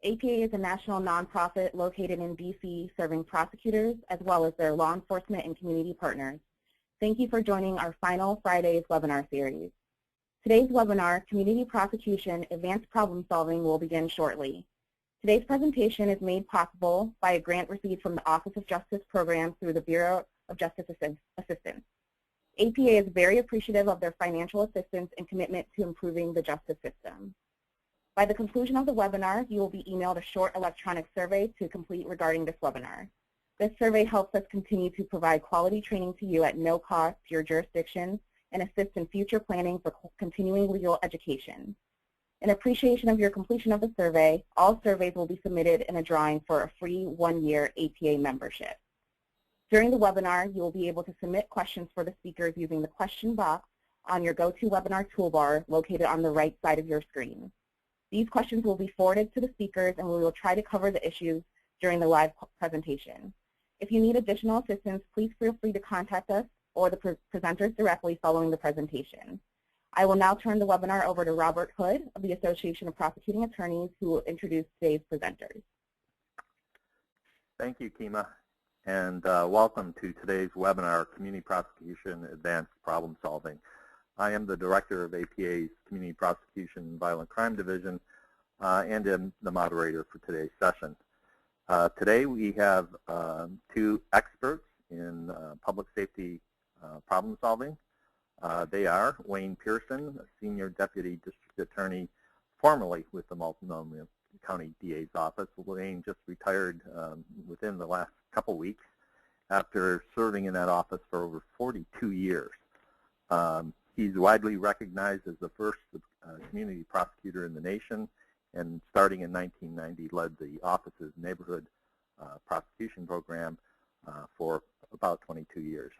APA is a national nonprofit located in DC serving prosecutors as well as their law enforcement and community partners. Thank you for joining our final Fridays webinar series. Today's webinar, Community Prosecution, Advanced Problem Solving, will begin shortly. Today's presentation is made possible by a grant received from the Office of Justice Program through the Bureau of Justice Assistance. APA is very appreciative of their financial assistance and commitment to improving the justice system. By the conclusion of the webinar, you will be emailed a short electronic survey to complete regarding this webinar. This survey helps us continue to provide quality training to you at no cost to your jurisdiction and assist in future planning for continuing legal education. In appreciation of your completion of the survey, all surveys will be submitted in a drawing for a free one-year APA membership. During the webinar, you will be able to submit questions for the speakers using the question box on your GoToWebinar toolbar located on the right side of your screen. These questions will be forwarded to the speakers, and we will try to cover the issues during the live presentation. If you need additional assistance, please feel free to contact us or the presenters directly following the presentation. I will now turn the webinar over to Robert Hood of the Association of Prosecuting Attorneys, who will introduce today's presenters. Thank you, Kima, and welcome to today's webinar, Community Prosecution, Advanced Problem Solving. I am the Director of APA's Community Prosecution and Violent Crime Division and am the moderator for today's session. Today we have two experts in public safety problem solving. They are Wayne Pearson, a Senior Deputy District Attorney formerly with the Multnomah County DA's office. Wayne just retired within the last couple weeks after serving in that office for over 42 years. He's widely recognized as the first community prosecutor in the nation, and starting in 1990 led the office's neighborhood prosecution program for about 22 years.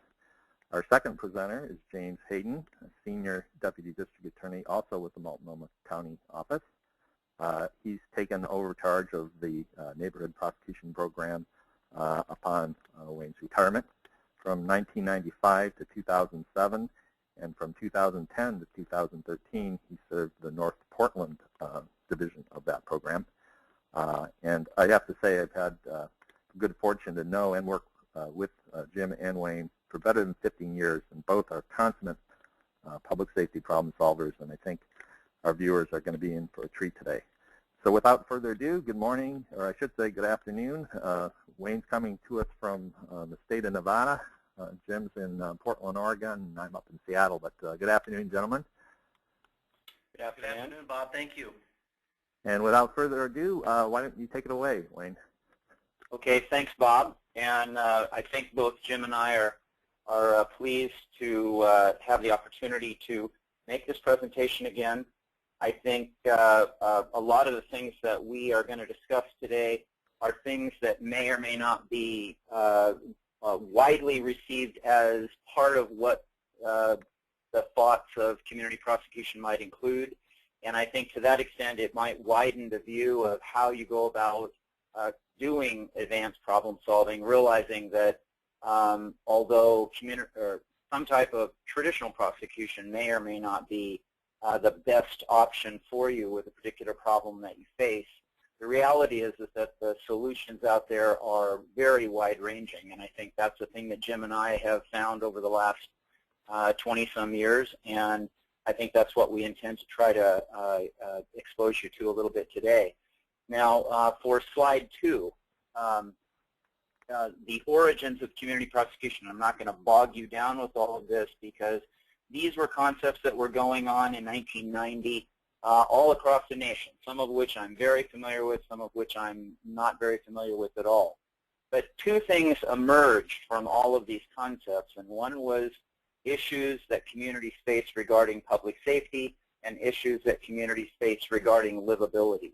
Our second presenter is James Hayden, a Senior Deputy District Attorney also with the Multnomah County office. He's taken over charge of the neighborhood prosecution program upon Wayne's retirement. From 1995 to 2007, and from 2010 to 2013, he served the North Portland division of that program. And I have to say I've had good fortune to know and work with Jim and Wayne for better than 15 years, and both are consummate public safety problem solvers, and I think our viewers are going to be in for a treat today. So without further ado, good morning, or I should say good afternoon. Wayne's coming to us from the state of Nevada. Jim's in Portland, Oregon, and I'm up in Seattle. But good afternoon, gentlemen. Good afternoon, Bob. Thank you. And without further ado, why don't you take it away, Wayne? Okay, thanks, Bob. And I think both Jim and I are pleased to have the opportunity to make this presentation again. I think a lot of the things that we are going to discuss today are things that may or may not be widely received as part of what the thoughts of community prosecution might include. And I think to that extent it might widen the view of how you go about doing advanced problem solving, realizing that although some type of traditional prosecution may or may not be the best option for you with a particular problem that you face, the reality is that the solutions out there are very wide-ranging, and I think that's the thing that Jim and I have found over the last 20-some years, and I think that's what we intend to try to expose you to a little bit today. Now, for slide 2, the origins of community prosecution. I'm not going to bog you down with all of this because these were concepts that were going on in 1990 all across the nation, some of which I'm very familiar with, some of which I'm not very familiar with at all. But two things emerged from all of these concepts, and one was issues that communities face regarding public safety and issues that communities face regarding livability.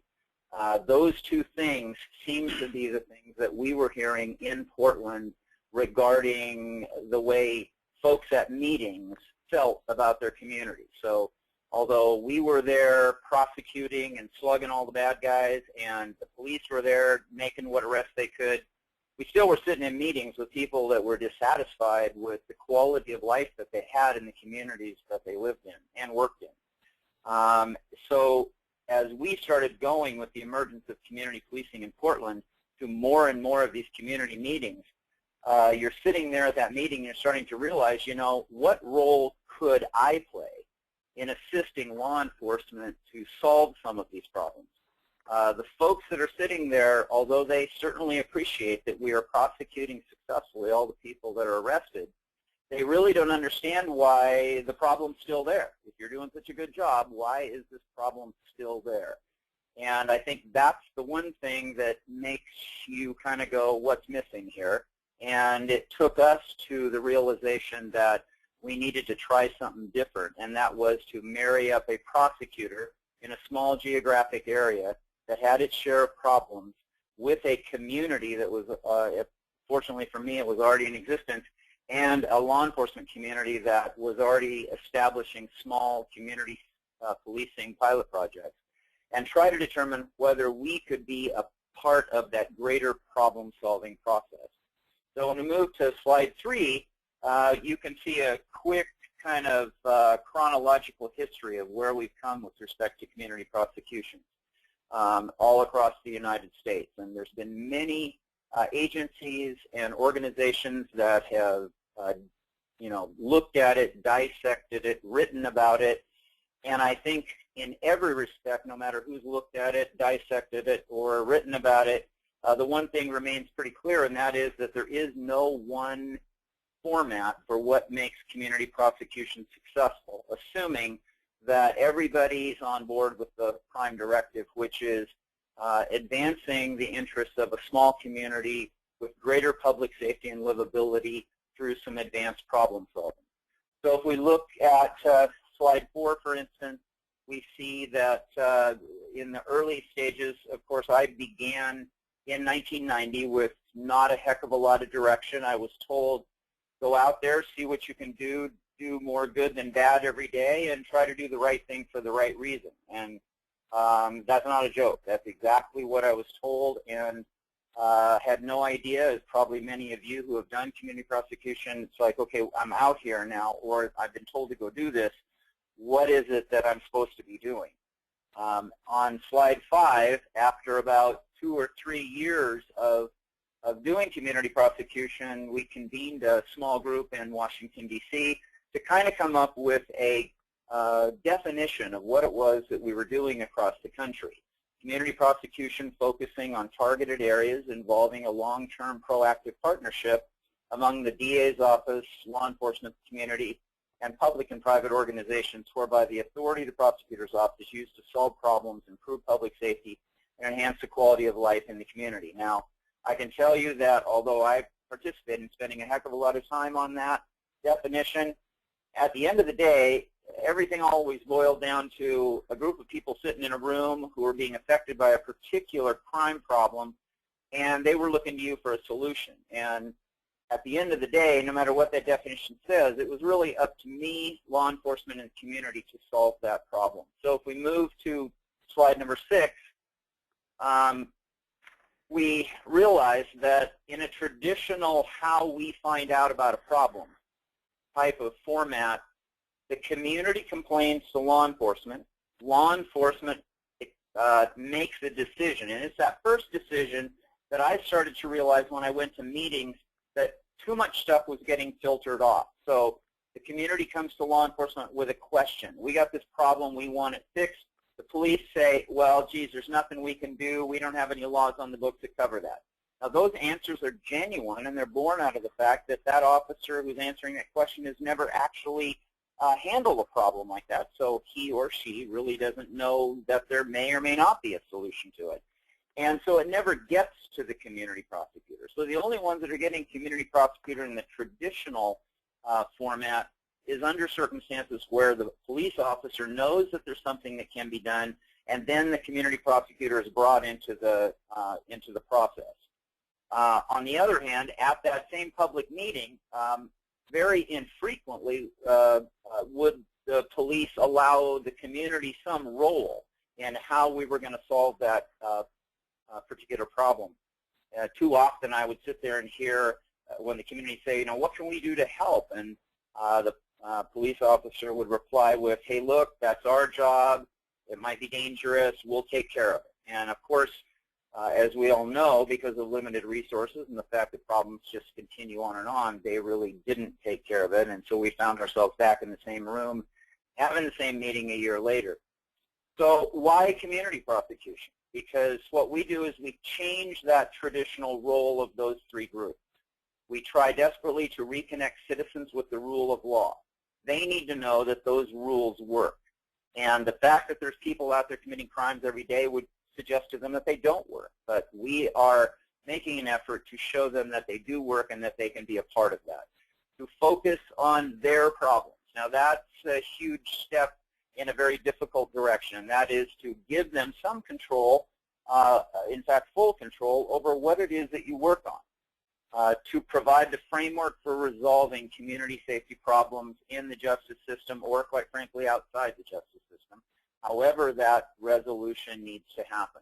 Those two things seem to be the things that we were hearing in Portland regarding the way folks at meetings felt about their community. So although we were there prosecuting and slugging all the bad guys and the police were there making what arrests they could, we still were sitting in meetings with people that were dissatisfied with the quality of life that they had in the communities that they lived in and worked in. So as we started going with the emergence of community policing in Portland to more and more of these community meetings, you're sitting there at that meeting and you're starting to realize, you know, what role could I play in assisting law enforcement to solve some of these problems? The folks that are sitting there, although they certainly appreciate that we are prosecuting successfully all the people that are arrested, they really don't understand why the problem's still there. If you're doing such a good job, why is this problem still there? And I think that's the one thing that makes you kind of go, what's missing here? And it took us to the realization that we needed to try something different, and that was to marry up a prosecutor in a small geographic area that had its share of problems with a community that was, fortunately for me, it was already in existence, and a law enforcement community that was already establishing small community policing pilot projects, and try to determine whether we could be a part of that greater problem-solving process. So when we move to slide 3, you can see a quick kind of chronological history of where we've come with respect to community prosecution all across the United States. And there's been many agencies and organizations that have you know, looked at it, dissected it, written about it, and I think in every respect, no matter who's looked at it, dissected it, or written about it, the one thing remains pretty clear, and that is that there is no one format for what makes community prosecution successful, assuming that everybody's on board with the prime directive, which is advancing the interests of a small community with greater public safety and livability through some advanced problem solving. So if we look at slide 4, for instance, we see that in the early stages, of course, I began in 1990 with not a heck of a lot of direction. I was told, go out there, see what you can do more good than bad every day, and try to do the right thing for the right reason. And that's not a joke. That's exactly what I was told, and had no idea, as probably many of you who have done community prosecution, it's like, okay, I'm out here now, or I've been told to go do this. What is it that I'm supposed to be doing? On slide 5, after about 2 or 3 years of doing community prosecution, we convened a small group in Washington, D.C. to kind of come up with a definition of what it was that we were doing across the country. Community prosecution focusing on targeted areas involving a long-term proactive partnership among the DA's office, law enforcement community, and public and private organizations, whereby the authority of the prosecutor's office is used to solve problems, improve public safety, and enhance the quality of life in the community. Now, I can tell you that although I participated in spending a heck of a lot of time on that definition, at the end of the day, everything always boiled down to a group of people sitting in a room who were being affected by a particular crime problem, and they were looking to you for a solution. And at the end of the day, no matter what that definition says, it was really up to me, law enforcement, and the community to solve that problem. So if we move to slide number 6, we realized that in a traditional how we find out about a problem type of format, the community complains to law enforcement makes a decision, and it's that first decision that I started to realize when I went to meetings that too much stuff was getting filtered off. So the community comes to law enforcement with a question. We got this problem, we want it fixed. The police say, well, geez, there's nothing we can do. We don't have any laws on the books that cover that. Now, those answers are genuine, and they're born out of the fact that that officer who's answering that question has never actually handled a problem like that, so he or she really doesn't know that there may or may not be a solution to it. And so it never gets to the community prosecutor. So the only ones that are getting community prosecutor in the traditional format is under circumstances where the police officer knows that there's something that can be done, and then the community prosecutor is brought into the process. On the other hand, at that same public meeting, very infrequently would the police allow the community some role in how we were going to solve that particular problem. Too often I would sit there and hear when the community say, you know, what can we do to help? And the police officer would reply with, hey, look, that's our job. It might be dangerous. We'll take care of it. And of course, as we all know, because of limited resources and the fact that problems just continue on, they really didn't take care of it. And so we found ourselves back in the same room, having the same meeting a year later. So why community prosecution? Because what we do is we change that traditional role of those three groups. We try desperately to reconnect citizens with the rule of law. They need to know that those rules work. And the fact that there's people out there committing crimes every day would suggest to them that they don't work. But we are making an effort to show them that they do work and that they can be a part of that, to focus on their problems. Now, that's a huge step in a very difficult direction, and that is to give them some control, in fact, full control over what it is that you work on, to provide the framework for resolving community safety problems in the justice system or, quite frankly, outside the justice system, however that resolution needs to happen,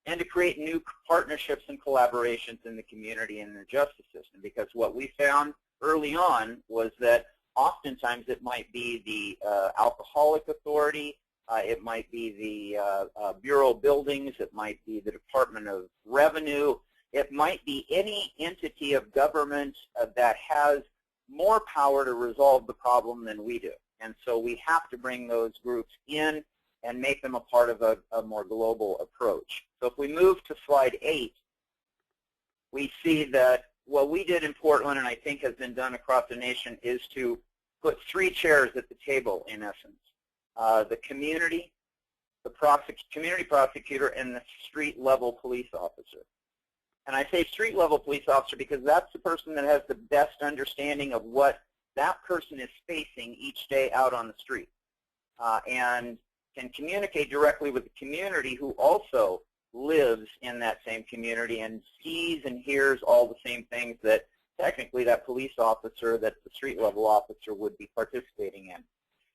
and to create new partnerships and collaborations in the community and the justice system, because what we found early on was that oftentimes it might be the alcoholic authority, it might be the Bureau of Buildings, it might be the Department of Revenue, it might be any entity of government that has more power to resolve the problem than we do. And so we have to bring those groups in and make them a part of a more global approach. So if we move to slide 8, we see that what we did in Portland, and I think has been done across the nation, is to put 3 chairs at the table, in essence. The community, the community prosecutor, and the street-level police officer. And I say street-level police officer because that's the person that has the best understanding of what that person is facing each day out on the street, and can communicate directly with the community who also lives in that same community and sees and hears all the same things that technically that police officer, that's the street-level officer, would be participating in.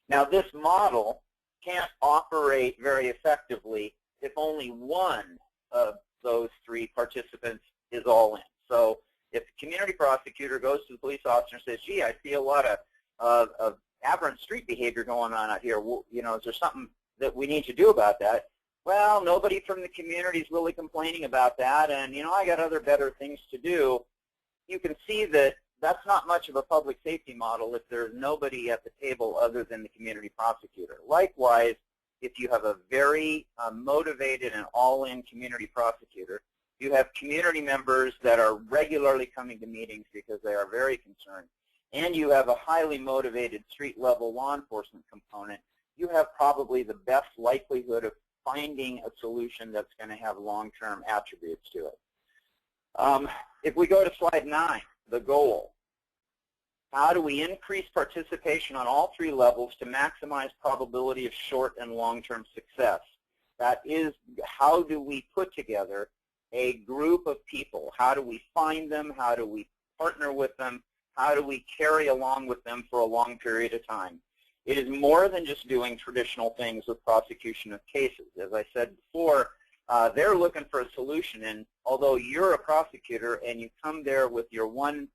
Now, this model can't operate very effectively if only one of those 3 participants is all in. So if the community prosecutor goes to the police officer and says, gee, I see a lot of aberrant street behavior going on out here, well, you know, is there something that we need to do about that? Well, nobody from the community is really complaining about that, and, you know, I got other better things to do. You can see that that's not much of a public safety model if there's nobody at the table other than the community prosecutor. Likewise, if you have a very motivated and all-in community prosecutor, you have community members that are regularly coming to meetings because they are very concerned, and you have a highly motivated street-level law enforcement component, you have probably the best likelihood of finding a solution that's going to have long-term attributes to it. If we go to slide 9, the goal. How do we increase participation on all 3 levels to maximize probability of short and long-term success? That is, how do we put together a group of people? How do we find them? How do we partner with them? How do we carry along with them for a long period of time? It is more than just doing traditional things with prosecution of cases. As I said before, they're looking for a solution, and although you're a prosecutor and you come there with your one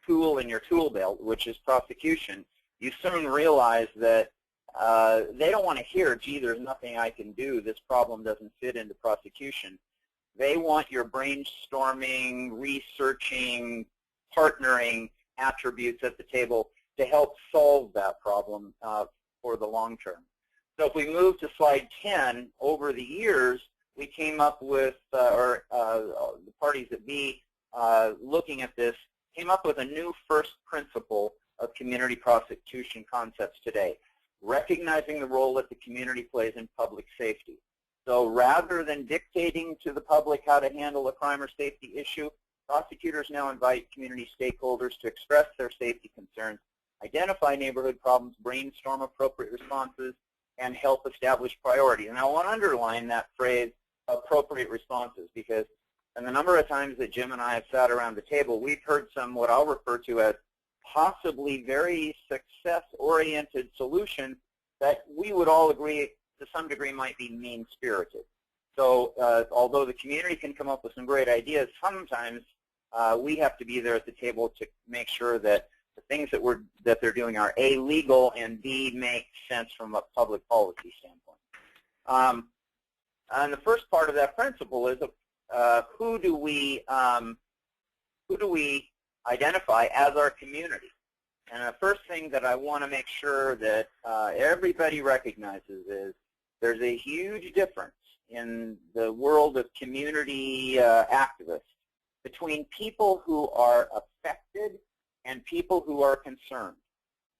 tool in your tool belt, which is prosecution, you soon realize that they don't want to hear, gee, there's nothing I can do, this problem doesn't fit into prosecution. They want your brainstorming, researching, partnering attributes at the table to help solve that problem for the long term. So if we move to slide 10, over the years, we came up with, the parties that be looking at this, came up with a new first principle of community prosecution concepts today, recognizing the role that the community plays in public safety. So rather than dictating to the public how to handle a crime or safety issue, prosecutors now invite community stakeholders to express their safety concerns, identify neighborhood problems, brainstorm appropriate responses, and help establish priorities. And I want to underline that phrase, appropriate responses, because in the number of times that Jim and I have sat around the table, we've heard some what I'll refer to as possibly very success-oriented solutions that we would all agree to some degree might be mean-spirited. So although the community can come up with some great ideas, sometimes we have to be there at the table to make sure that the things that they're doing are A, legal, and B, make sense from a public policy standpoint. And the first part of that principle is who do we identify as our community? And the first thing that I want to make sure that everybody recognizes is there's a huge difference in the world of community activists between people who are affected and people who are concerned.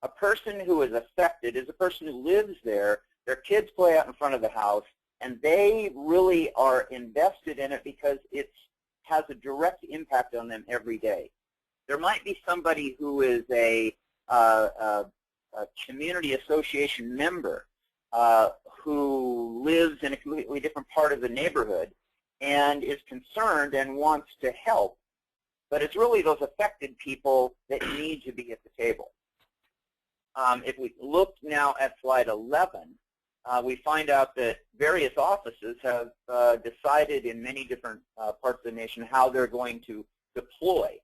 A person who is affected is a person who lives there, their kids play out in front of the house, and they really are invested in it because it has a direct impact on them every day. There might be somebody who is a community association member who lives in a completely different part of the neighborhood and is concerned and wants to help, but it's really those affected people that need to be at the table. If we look now at slide 11, we find out that various offices have decided in many different parts of the nation how they're going to deploy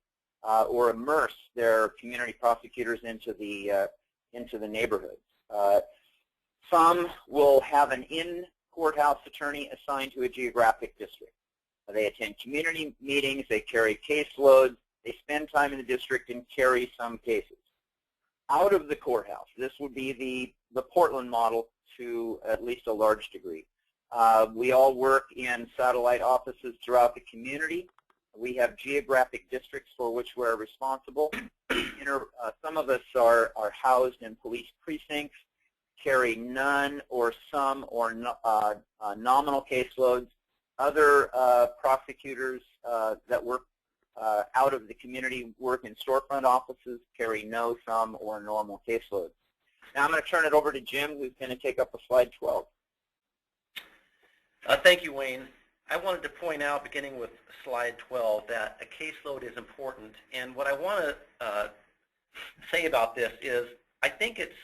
or immerse their community prosecutors into the neighborhoods. Some will have an in-courthouse attorney assigned to a geographic district. They attend community meetings, they carry caseloads, they spend time in the district and carry some cases. Out of the courthouse, this would be the Portland model to at least a large degree. We all work in satellite offices throughout the community. We have geographic districts for which we're responsible. Some of us are housed in police precincts, carry none or some or nominal caseloads. Other prosecutors that work out of the community work in storefront offices, carry no, some, or normal caseloads. Now I'm going to turn it over to Jim, who's going to take up a slide 12. Thank you, Wayne. I wanted to point out, beginning with slide 12, that a caseload is important. And what I want to say about this is I think it's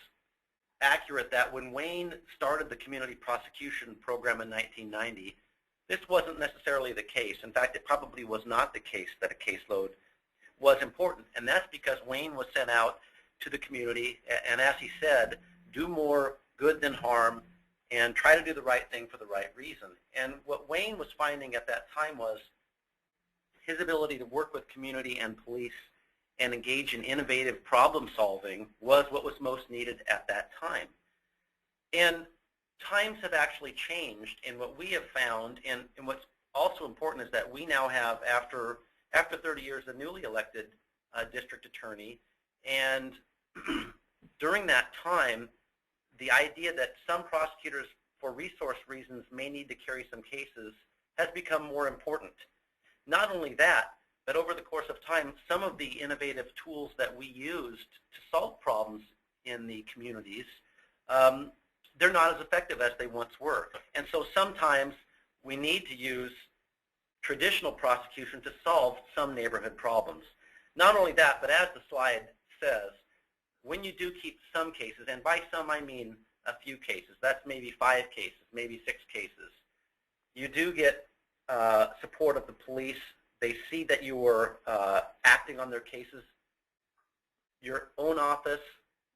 accurate that when Wayne started the community prosecution program in 1990, this wasn't necessarily the case. In fact, it probably was not the case that a caseload was important. And that's because Wayne was sent out to the community, and as he said, do more good than harm and try to do the right thing for the right reason. And what Wayne was finding at that time was his ability to work with community and police and engage in innovative problem solving was what was most needed at that time. And times have actually changed, and what we have found, and what's also important is that we now have, after 30 years, a newly elected district attorney, and during that time, the idea that some prosecutors, for resource reasons, may need to carry some cases has become more important. Not only that, but over the course of time, some of the innovative tools that we used to solve problems in the communities, they're not as effective as they once were. And so sometimes we need to use traditional prosecution to solve some neighborhood problems. Not only that, but as the slide says, when you do keep some cases, and by some I mean a few cases, that's maybe 5 cases, maybe 6 cases, you do get support of the police. They see that you are acting on their cases. Your own office,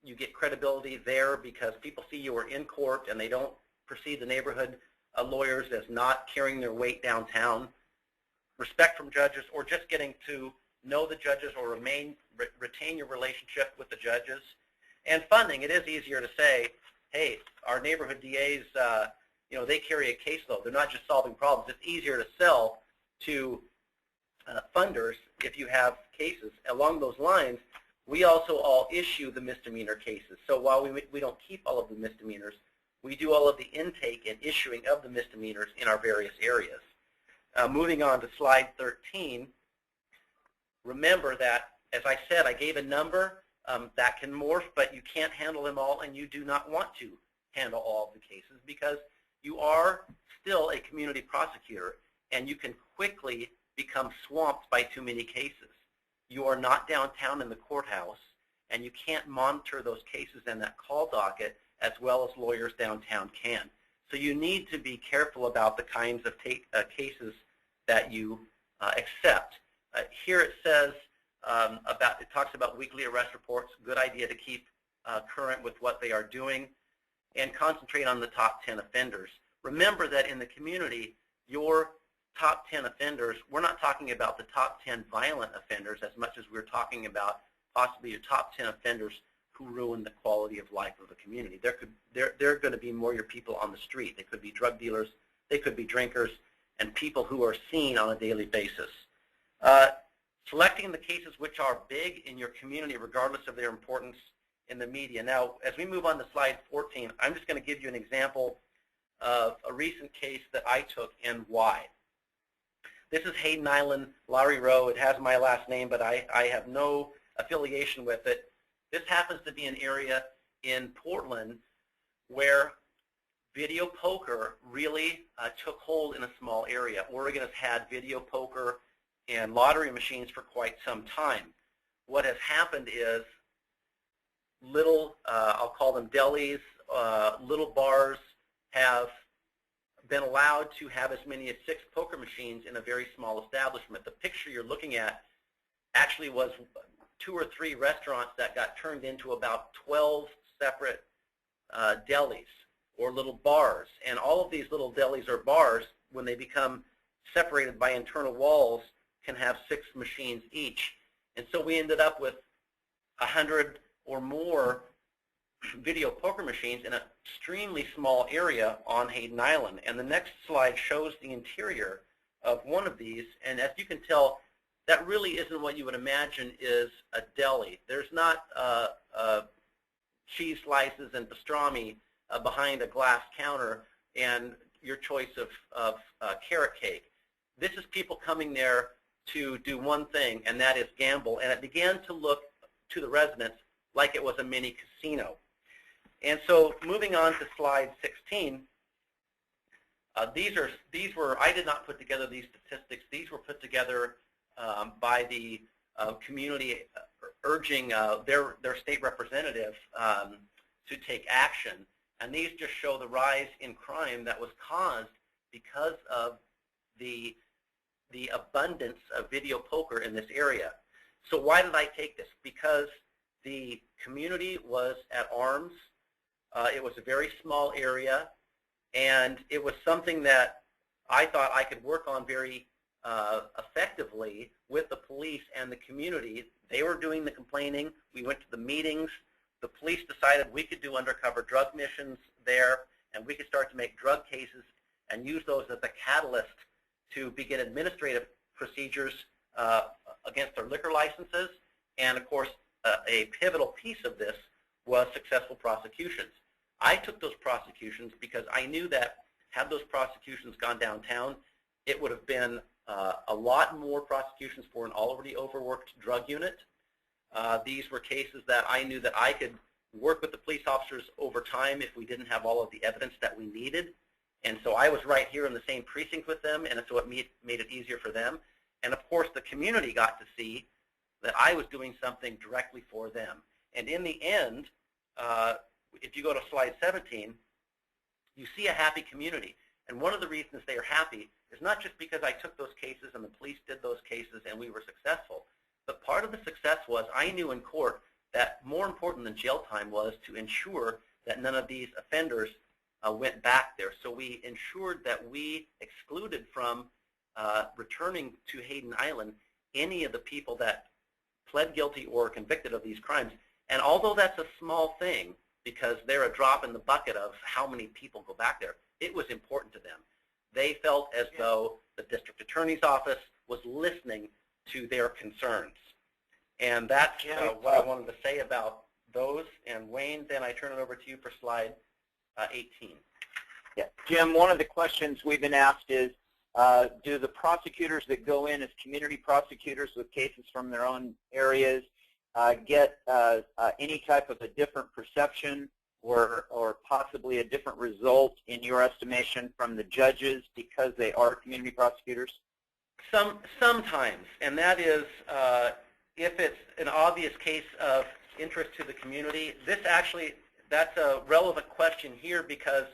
you get credibility there because people see you are in court and they don't perceive the neighborhood lawyers as not carrying their weight downtown. Respect from judges, or just getting to know the judges or retain your relationship with the judges. And funding, it is easier to say, hey, our neighborhood DAs, they carry a caseload. They're not just solving problems. It's easier to sell to funders if you have cases. Along those lines, we also all issue the misdemeanor cases. So while we don't keep all of the misdemeanors, we do all of the intake and issuing of the misdemeanors in our various areas. Moving on to slide 13, remember that, as I said, I gave a number that can morph, but you can't handle them all, and you do not want to handle all of the cases because you are still a community prosecutor, and you can quickly become swamped by too many cases. You are not downtown in the courthouse, and you can't monitor those cases and that call docket as well as lawyers downtown can. So you need to be careful about the kinds of cases that you accept. Here it says it talks about weekly arrest reports. Good idea to keep current with what they are doing and concentrate on the top 10 offenders. remember that in the community, your top 10 offenders, we're not talking about the top 10 violent offenders as much as we're talking about possibly your top 10 offenders who ruin the quality of life of the community. They're going to be more your people on the street. They could be drug dealers, they could be drinkers, and people who are seen on a daily basis. Selecting the cases which are big in your community regardless of their importance in the media. Now, as we move on to slide 14, I'm just going to give you an example of a recent case that I took and why. This is Hayden Island, Lowry Row. It has my last name, but I have no affiliation with it. This happens to be an area in Portland where video poker really took hold in a small area. Oregon has had video poker and lottery machines for quite some time. What has happened is little, I'll call them delis, little bars have been allowed to have as many as 6 poker machines in a very small establishment. The picture you're looking at actually was 2 or 3 restaurants that got turned into about 12 separate delis or little bars. And all of these little delis or bars, when they become separated by internal walls, can have 6 machines each. And so we ended up with 100 or more video poker machines in an extremely small area on Hayden Island. And the next slide shows the interior of one of these. And as you can tell, that really isn't what you would imagine is a deli. There's not cheese slices and pastrami behind a glass counter and your choice of carrot cake. This is people coming there to do one thing, and that is gamble. And it began to look to the residents like it was a mini casino. And so moving on to slide 16, these were, I did not put together these statistics. These were put together by the community urging their state representative to take action. And these just show the rise in crime that was caused because of the abundance of video poker in this area. So why did I take this? Because the community was at arms. It was a very small area, and it was something that I thought I could work on very effectively with the police and the community. They were doing the complaining. We went to the meetings. The police decided we could do undercover drug missions there, and we could start to make drug cases and use those as a catalyst to begin administrative procedures against their liquor licenses. And of course, a pivotal piece of this was successful prosecutions. I took those prosecutions because I knew that had those prosecutions gone downtown, it would have been a lot more prosecutions for an already overworked drug unit. These were cases that I knew that I could work with the police officers over time if we didn't have all of the evidence that we needed. And so I was right here in the same precinct with them, and so it made it easier for them. And of course, the community got to see that I was doing something directly for them. And in the end, if you go to slide 17, you see a happy community. And one of the reasons they are happy is not just because I took those cases and the police did those cases and we were successful, but part of the success was I knew in court that more important than jail time was to ensure that none of these offenders went back there. So we ensured that we excluded from returning to Hayden Island any of the people that pled guilty or convicted of these crimes. And although that's a small thing, because they're a drop in the bucket of how many people go back there, it was important to them. They felt as though the district attorney's office was listening to their concerns. And that's what I wanted to say about those. And Wayne, then I turn it over to you for slide 18. Yeah. Jim, one of the questions we've been asked is, do the prosecutors that go in as community prosecutors with cases from their own areas get any type of a different perception or possibly a different result in your estimation from the judges because they are community prosecutors? Sometimes, and that is if it's an obvious case of interest to the community. That's a relevant question here because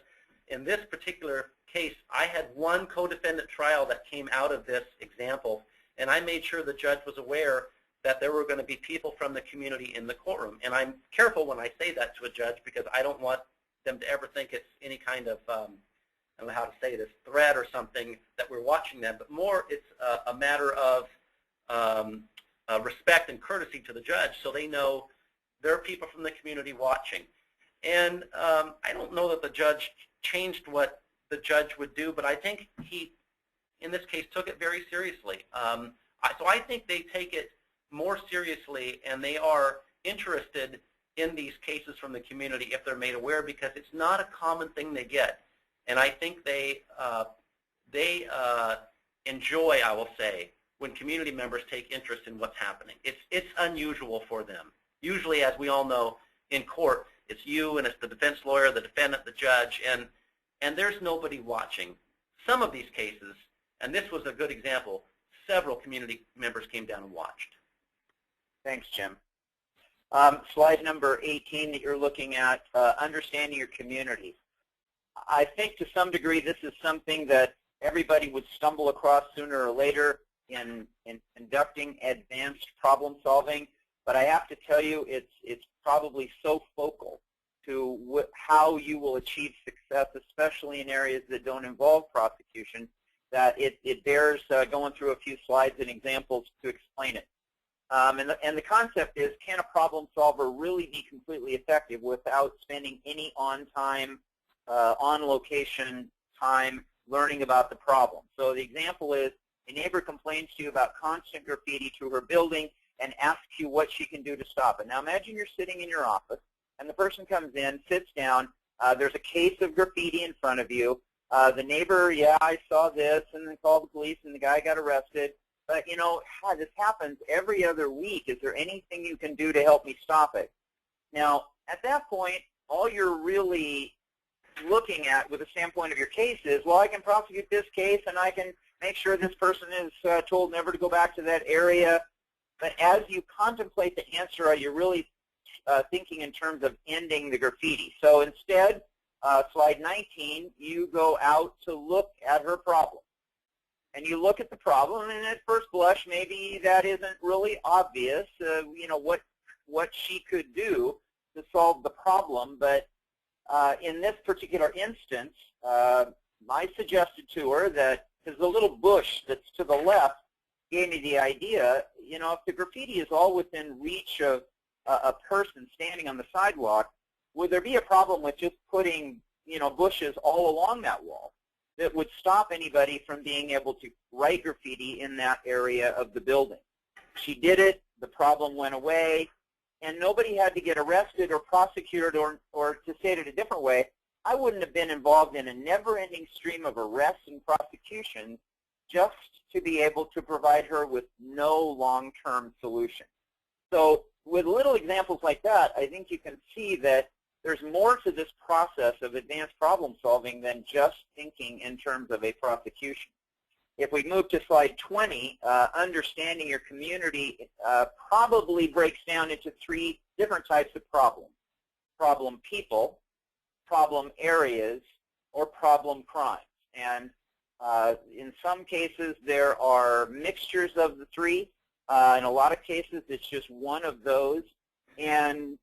in this particular case, I had one co-defendant trial that came out of this example, and I made sure the judge was aware that there were going to be people from the community in the courtroom. And I'm careful when I say that to a judge because I don't want them to ever think it's any kind of don't know how to say this, threat or something that we're watching them, but more it's a matter of respect and courtesy to the judge, so they know there are people from the community watching. And I don't know that the judge changed what the judge would do, but I think he, in this case, took it very seriously. So I think they take it more seriously, and they are interested in these cases from the community if they're made aware, because it's not a common thing they get. And I think they enjoy, I will say, when community members take interest in what's happening. It's unusual for them. Usually, as we all know, in court, it's you and it's the defense lawyer, the defendant, the judge, and there's nobody watching. Some of these cases, and this was a good example, several community members came down and watched. Thanks, Jim. Slide number 18 that you're looking at, understanding your community. I think to some degree this is something that everybody would stumble across sooner or later in conducting advanced problem solving, but I have to tell you it's probably so focal to how you will achieve success, especially in areas that don't involve prosecution, that it bears going through a few slides and examples to explain it. And the concept is, can a problem solver really be completely effective without spending any on-time, on-location time learning about the problem? So the example is, a neighbor complains to you about constant graffiti to her building and asks you what she can do to stop it. Now imagine you're sitting in your office, and the person comes in, sits down, there's a case of graffiti in front of you. The neighbor, yeah, I saw this, and then called the police, and the guy got arrested. But, you know, this happens every other week. Is there anything you can do to help me stop it? Now, at that point, all you're really looking at with the standpoint of your case is, well, I can prosecute this case, and I can make sure this person is told never to go back to that area. But as you contemplate the answer, are you really thinking in terms of ending the graffiti? So instead, slide 19, you go out to look at her problem. And you look at the problem, and at first blush, maybe that isn't really obvious, you know, what she could do to solve the problem. But in this particular instance, I suggested to her that, because the little bush that's to the left gave me the idea, you know, if the graffiti is all within reach of a person standing on the sidewalk, would there be a problem with just putting, you know, bushes all along that wall that would stop anybody from being able to write graffiti in that area of the building? She did it, the problem went away, and nobody had to get arrested or prosecuted, or to say it a different way, I wouldn't have been involved in a never-ending stream of arrests and prosecutions just to be able to provide her with no long-term solution. So with little examples like that, I think you can see that there's more to this process of advanced problem solving than just thinking in terms of a prosecution. If we move to slide 20, understanding your community probably breaks down into 3 different types of problems: problem people, problem areas, or problem crimes. And in some cases, there are mixtures of the 3. In a lot of cases, it's just one of those. And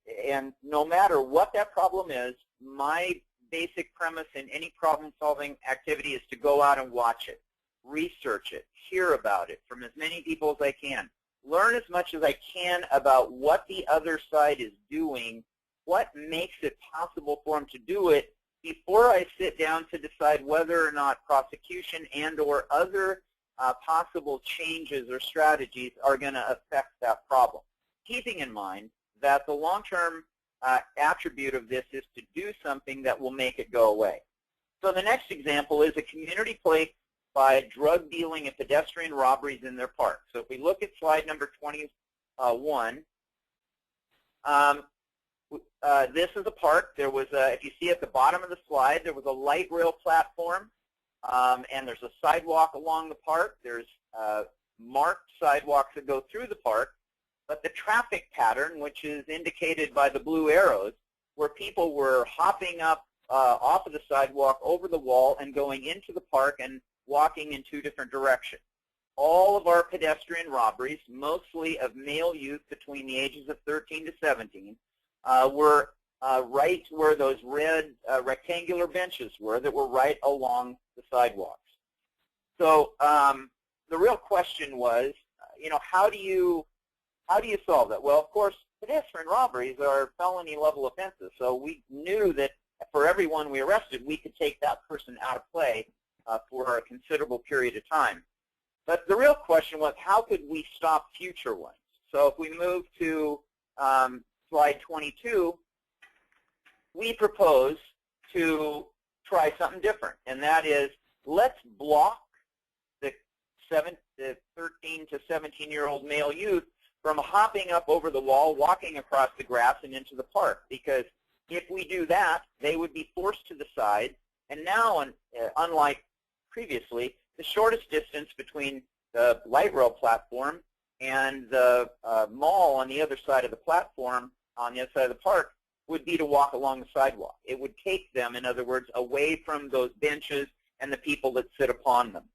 no matter what that problem is, my basic premise in any problem-solving activity is to go out and watch it, research it, hear about it from as many people as I can, learn as much as I can about what the other side is doing, what makes it possible for them to do it, before I sit down to decide whether or not prosecution and or other possible changes or strategies are going to affect that problem. Keeping in mind that the long-term attribute of this is to do something that will make it go away. So the next example is a community plagued by drug dealing and pedestrian robberies in their park. So if we look at slide number 21, this is a park. There was if you see at the bottom of the slide, there was a light rail platform, and there's a sidewalk along the park. There's marked sidewalks that go through the park. But the traffic pattern, which is indicated by the blue arrows, where people were hopping up off of the sidewalk over the wall and going into the park and walking in 2 different directions. All of our pedestrian robberies, mostly of male youth between the ages of 13 to 17, were right where those red rectangular benches were that were right along the sidewalks. So the real question was, how do you solve that? Well, of course, pedestrian robberies are felony level offenses. So we knew that for everyone we arrested, we could take that person out of play for a considerable period of time. But the real question was, how could we stop future ones? So if we move to slide 22, we propose to try something different, and that is, let's block the 13 to 17-year-old male youth from hopping up over the wall, walking across the grass, and into the park. Because if we do that, they would be forced to the side, and now, unlike previously, the shortest distance between the light rail platform and the mall on the other side of the platform, on the other side of the park, would be to walk along the sidewalk. It would take them, in other words, away from those benches and the people that sit upon them.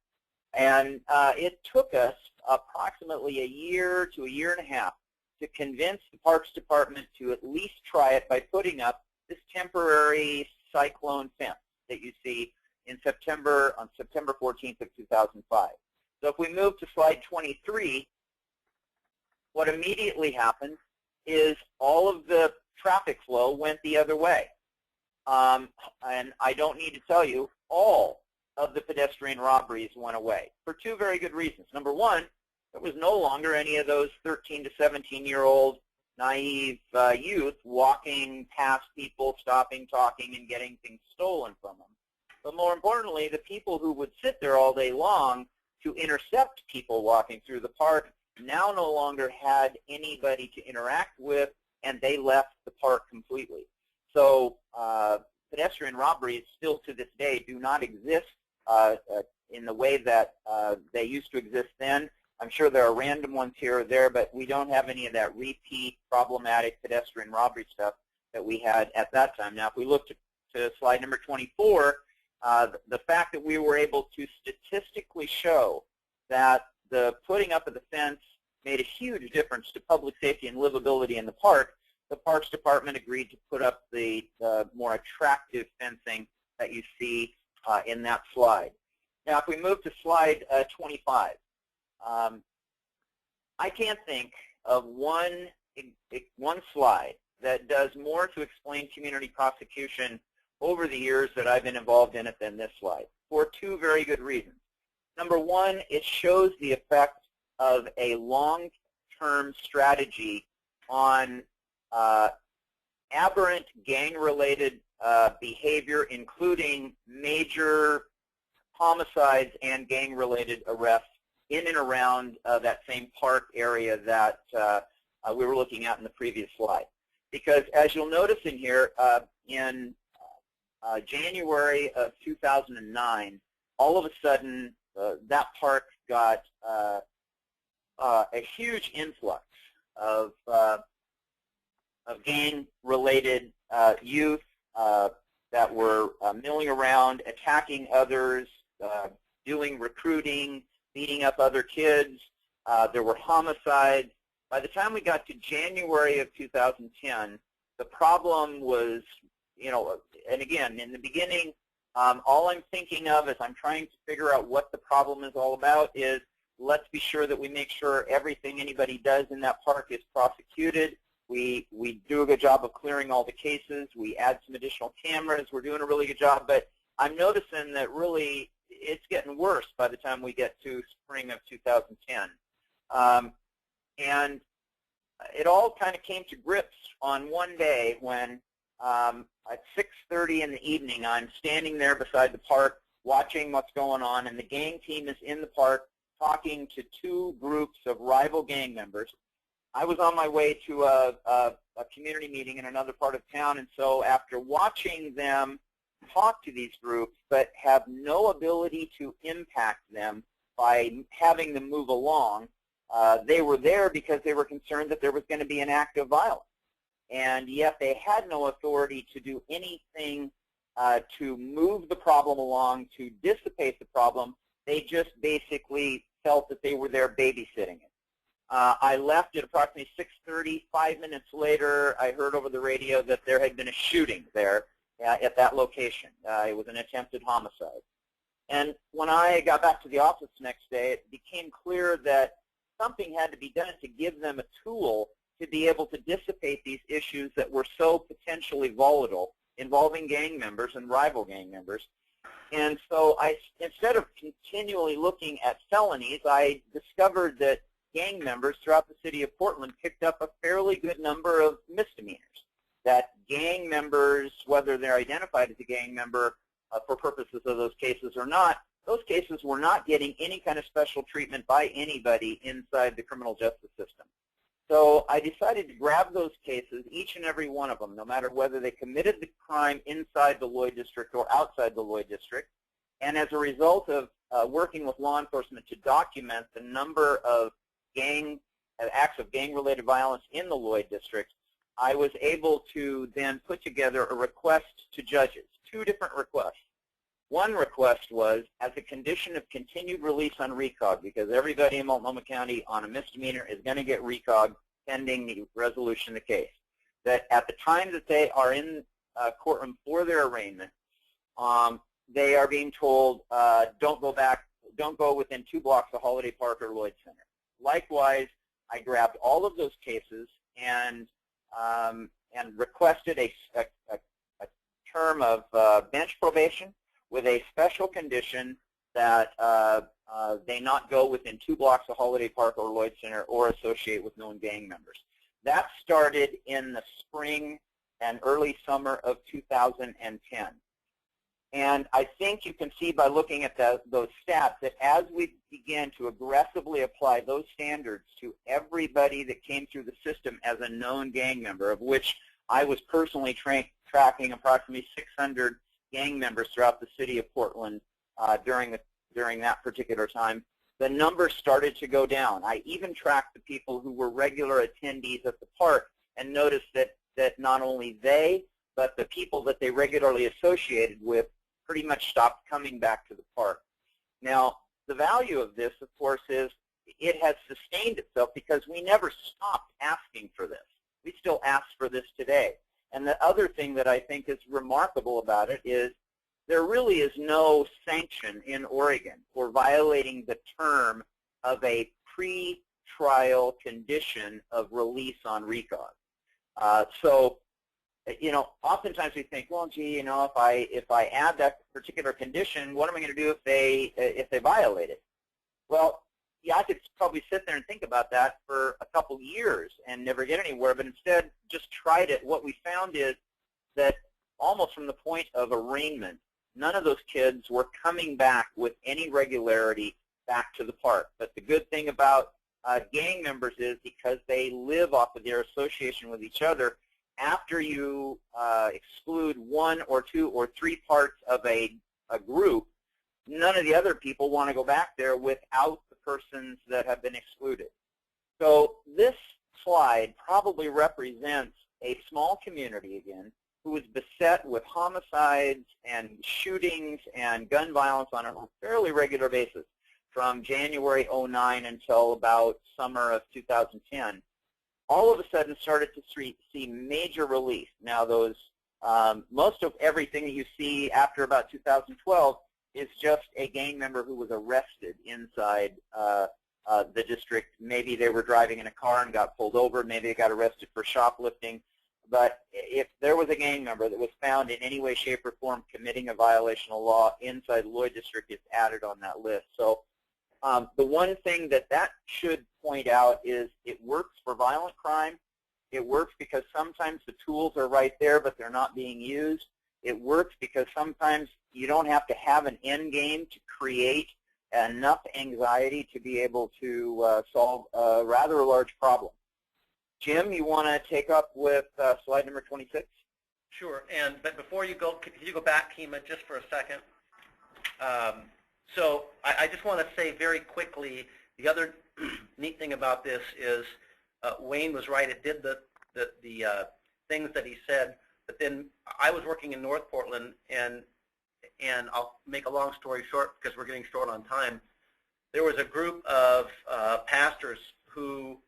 And it took us approximately a year to a year and a half to convince the Parks Department to at least try it by putting up this temporary cyclone fence that you see on September 14th of 2005. So if we move to slide 23, what immediately happened is all of the traffic flow went the other way. And I don't need to tell you, all of the pedestrian robberies went away for two very good reasons. Number one, there was no longer any of those 13 to 17-year-old naive youth walking past people, stopping, talking, and getting things stolen from them. But more importantly, the people who would sit there all day long to intercept people walking through the park now no longer had anybody to interact with, and they left the park completely. So pedestrian robberies still to this day do not exist in the way that they used to exist then. I'm sure there are random ones here or there, but we don't have any of that repeat problematic pedestrian robbery stuff that we had at that time. Now, if we look to slide number 24, the fact that we were able to statistically show that the putting up of the fence made a huge difference to public safety and livability in the park, the Parks Department agreed to put up the more attractive fencing that you see in that slide. Now, if we move to slide 25, I can't think of one slide that does more to explain community prosecution over the years that I've been involved in it than this slide, for two very good reasons. Number one, it shows the effect of a long-term strategy on aberrant gang-related behavior, including major homicides and gang-related arrests in and around that same park area that we were looking at in the previous slide. Because as you'll notice in here, in January of 2009, all of a sudden that park got a huge influx of gang-related youth that were milling around, attacking others, doing recruiting, beating up other kids. There were homicides. By the time we got to January of 2010, the problem was, and again, in the beginning, all I'm thinking of as I'm trying to figure out what the problem is all about is, let's be sure that we make sure everything anybody does in that park is prosecuted. We do a good job of clearing all the cases. We add some additional cameras. We're doing a really good job. But I'm noticing that really it's getting worse by the time we get to spring of 2010. And it all kind of came to grips on one day when at 6:30 in the evening, I'm standing there beside the park watching what's going on, and the gang team is in the park talking to two groups of rival gang members. I was on my way to a community meeting in another part of town, and so after watching them talk to these groups but have no ability to impact them by having them move along, they were there because they were concerned that there was going to be an act of violence. And yet they had no authority to do anything to move the problem along, to dissipate the problem. They just basically felt that they were there babysitting it. I left at approximately 6:30. 5 minutes later, I heard over the radio that there had been a shooting there at that location. It was an attempted homicide. And when I got back to the office the next day, it became clear that something had to be done to give them a tool to be able to dissipate these issues that were so potentially volatile, involving gang members and rival gang members. And so instead of continually looking at felonies, I discovered that gang members throughout the city of Portland picked up a fairly good number of misdemeanors. That gang members, whether they're identified as a gang member for purposes of those cases or not, those cases were not getting any kind of special treatment by anybody inside the criminal justice system. So I decided to grab those cases, each and every one of them, no matter whether they committed the crime inside the Lloyd District or outside the Lloyd District. And as a result of working with law enforcement to document the number of acts of gang-related violence in the Lloyd District, I was able to then put together a request to judges, 2 different requests. One request was as a condition of continued release on recog, because everybody in Multnomah County on a misdemeanor is going to get recog pending the resolution of the case. That at the time that they are in courtroom for their arraignment, they are being told, don't go back, don't go within 2 blocks of Holiday Park or Lloyd Center. Likewise, I grabbed all of those cases and requested a term of bench probation with a special condition that they not go within 2 blocks of Holiday Park or Lloyd Center or associate with known gang members. That started in the spring and early summer of 2010. And I think you can see by looking at those stats that as we began to aggressively apply those standards to everybody that came through the system as a known gang member, of which I was personally tracking approximately 600 gang members throughout the city of Portland during that particular time, the numbers started to go down. I even tracked the people who were regular attendees at the park and noticed that not only they, but the people that they regularly associated with pretty much stopped coming back to the park. Now, the value of this, of course, is it has sustained itself because we never stopped asking for this. We still ask for this today. And the other thing that I think is remarkable about it is there really is no sanction in Oregon for violating the term of a pre-trial condition of release on recog. So, you know, oftentimes we think, well, gee, you know, if I add that particular condition, what am I going to do if they violate it? Well, yeah, I could probably sit there and think about that for a couple years and never get anywhere, but instead just tried it. What we found is that almost from the point of arraignment, none of those kids were coming back with any regularity back to the park. But the good thing about gang members is because they live off of their association with each other, after you exclude 1 or 2 or 3 parts of a group, none of the other people want to go back there without the persons that have been excluded. So this slide probably represents a small community, again, who is beset with homicides and shootings and gun violence on a fairly regular basis from January '09 until about summer of 2010. All of a sudden started to see major relief. Now those, most of everything that you see after about 2012 is just a gang member who was arrested inside the district. Maybe they were driving in a car and got pulled over. Maybe they got arrested for shoplifting. But if there was a gang member that was found in any way, shape, or form committing a violation of law inside Lloyd District, it's added on that list. So the one thing that should point out is it works for violent crime. It works because sometimes the tools are right there, but they're not being used. It works because sometimes you don't have to have an end game to create enough anxiety to be able to solve a rather large problem. Jim, you want to take up with slide number 26? Sure. But before you go, could you go back, Kima, just for a second? So I just want to say very quickly, the other neat thing about this is Wayne was right. It did the things that he said, but then I was working in North Portland, and I'll make a long story short because we're getting short on time. There was a group of pastors who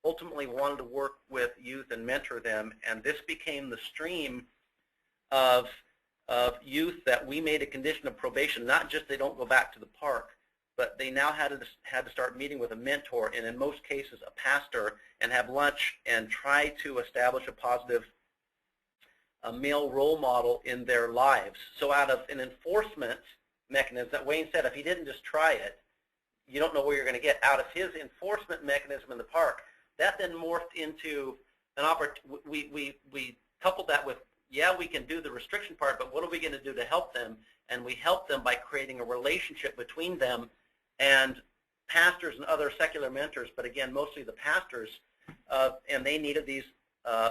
ultimately wanted to work with youth and mentor them, and this became the stream of youth that we made a condition of probation. Not just they don't go back to the park, but they now had to start meeting with a mentor, and in most cases a pastor, and have lunch and try to establish a positive male role model in their lives. So out of an enforcement mechanism that Wayne said, if he didn't just try it, you don't know where you're going to get. Out of his enforcement mechanism in the park, that then morphed into an opportunity. We coupled that with, yeah, we can do the restriction part, but what are we going to do to help them? And we help them by creating a relationship between them and pastors and other secular mentors, but again, mostly the pastors, and they needed these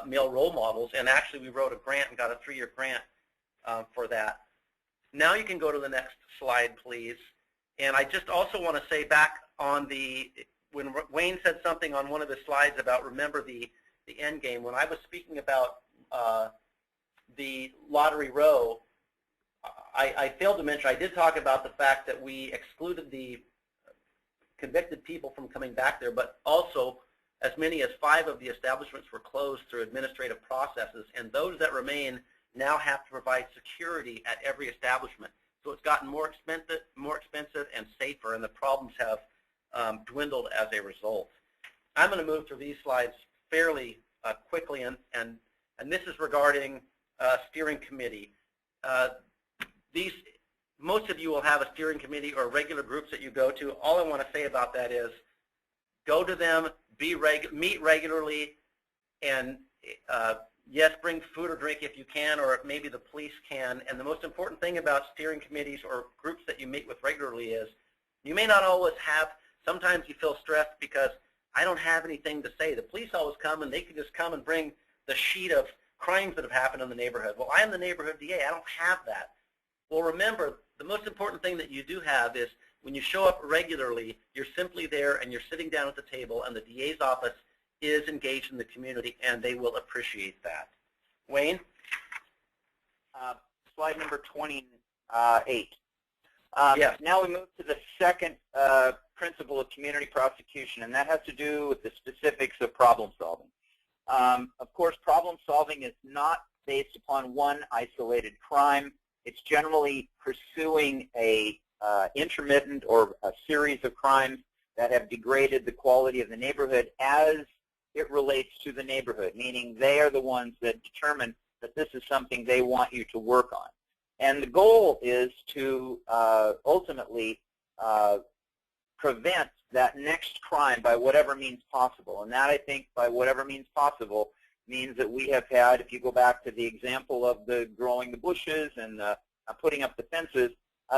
male role models, and actually we wrote a grant and got a 3-year grant for that. Now you can go to the next slide, please. And I just also want to say back on when Wayne said something on one of his slides about remember the end game, when I was speaking about the lottery row, I failed to mention, I did talk about the fact that we excluded the convicted people from coming back there, but also as many as 5 of the establishments were closed through administrative processes, and those that remain now have to provide security at every establishment. So it's gotten more expensive and safer, and the problems have dwindled as a result. I'm going to move through these slides fairly quickly, and this is regarding steering committee. Most of you will have a steering committee or regular groups that you go to. All I want to say about that is go to them, meet regularly, and yes, bring food or drink if you can, or maybe the police can. And the most important thing about steering committees or groups that you meet with regularly is you may not always have, sometimes you feel stressed because I don't have anything to say. The police always come, and they can just come and bring the sheet of crimes that have happened in the neighborhood. Well, I am the neighborhood DA. I don't have that. Well, remember, the most important thing that you do have is when you show up regularly, you're simply there and you're sitting down at the table, and the DA's office is engaged in the community, and they will appreciate that. Wayne? Slide number 28. Yes. Now we move to the second principle of community prosecution, and that has to do with the specifics of problem solving. Of course, problem solving is not based upon one isolated crime. It's generally pursuing a intermittent or a series of crimes that have degraded the quality of the neighborhood as it relates to the neighborhood, meaning they are the ones that determine that this is something they want you to work on. And the goal is to ultimately prevent that next crime by whatever means possible. And that, I think, by whatever means possible, means that we have had, if you go back to the example of the growing the bushes and putting up the fences,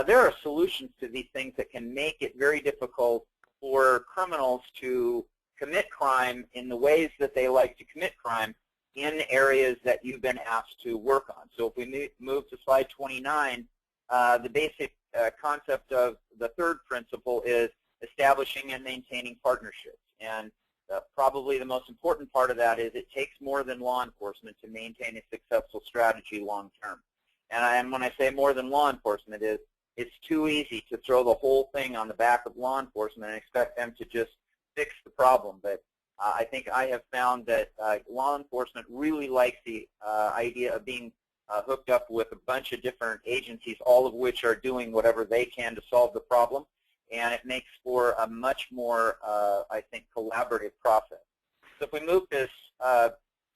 there are solutions to these things that can make it very difficult for criminals to commit crime in the ways that they like to commit crime in areas that you've been asked to work on. So if we move to slide 29, the basic concept of the third principle is establishing and maintaining partnerships. And probably the most important part of that is it takes more than law enforcement to maintain a successful strategy long term. And when I say more than law enforcement, it's too easy to throw the whole thing on the back of law enforcement and expect them to just fix the problem. But I think I have found that law enforcement really likes the idea of being hooked up with a bunch of different agencies, all of which are doing whatever they can to solve the problem. And it makes for a much more, I think, collaborative process. So if we move to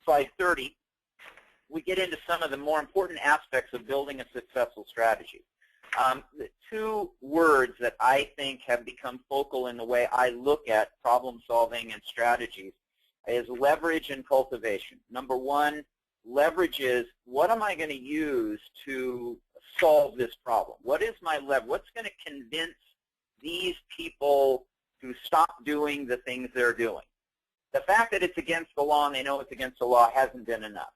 slide 30, we get into some of the more important aspects of building a successful strategy. The 2 words that I think have become focal in the way I look at problem solving and strategies is leverage and cultivation. Number 1, leverage is what am I going to use to solve this problem? What is my leverage? What's going to convince these people to stop doing the things they're doing? The fact that it's against the law and they know it's against the law hasn't been enough.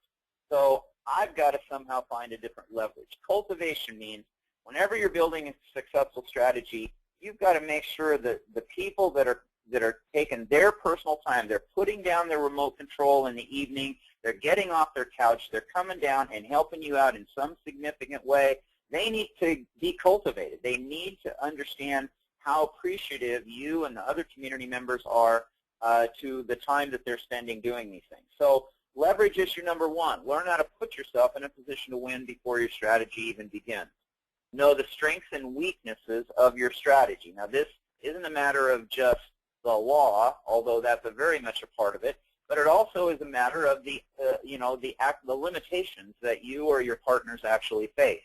So I've got to somehow find a different leverage. Cultivation means whenever you're building a successful strategy, you've got to make sure that the people that are taking their personal time, they're putting down their remote control in the evening, they're getting off their couch, they're coming down and helping you out in some significant way, they need to be cultivated. They need to understand how appreciative you and the other community members are to the time that they're spending doing these things. So leverage issue number one. Learn how to put yourself in a position to win before your strategy even begins. Know the strengths and weaknesses of your strategy. Now, this isn't a matter of just the law, although that's very much a part of it, but it also is a matter of the limitations that you or your partners actually face.